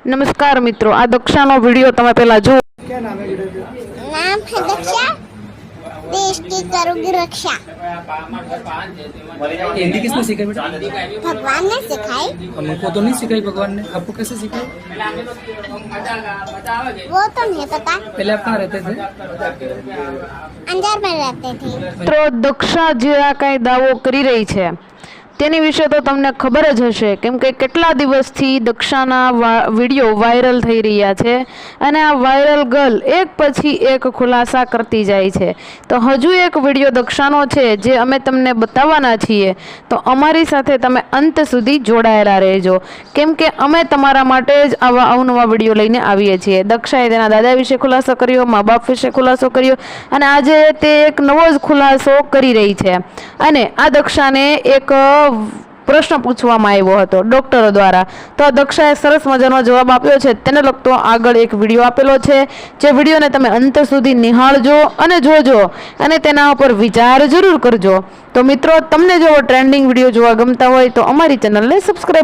नमस्कार मित्रों, आ दक्षाનો વિડિયો તમે પહેલા જો। क्या नाम है वीडियो का? नाम है दक्षा, देश की करूंगी रक्षा। हिंदी किसने सिखाई बेटा? भगवान ने सिखाई। हमको तो नहीं सिखाई भगवान ने, आपको कैसे सिखाई? वो तो नहीं पता। पहले आप कहाँ रहते थे? अंजार में रहते थे। મિત્રો દક્ષા જે આ કાંઈ દાવો કરી રહી છે તેની વિશે તો તમને ખબર જ હશે, કેમ કે કેટલા દિવસથી દક્ષાના વિડીયો વાયરલ થઈ રહ્યા છે અને આ વાયરલ ગર્લ એક પછી એક ખુલાસા કરતી જાય છે। તો હજુ એક વિડીયો દક્ષાનો છે જે અમે તમને બતાવવાના છીએ, તો અમારી સાથે તમે અંત સુધી જોડાયેલા રહેજો, કેમ કે અમે તમારા માટે જ આવા અવનવા વિડીયો લઈને આવીએ છીએ। દક્ષાએ તેના દાદા વિશે ખુલાસો કર્યો, મા બાપ વિશે ખુલાસો કર્યો અને આજે તે એક નવો જ ખુલાસો કરી રહી છે। અને આ દક્ષાને એક પ્રશ્ન પૂછવામાં આવ્યો હતો ડોક્ટરો દ્વારા, તો દક્ષાએ સરસ મજાનો જવાબ આપ્યો છે। તેને લગતો આગળ એક વિડીયો આપેલો છે, જે વિડીયોને તમે અંત સુધી નિહાળજો અને જોજો અને તેના ઉપર વિચાર જરૂર કરજો। તો મિત્રો, તમને જો ટ્રેન્ડિંગ વિડીયો જોવા ગમતા હોય તો અમારી ચેનલને સબસ્ક્રાઇબ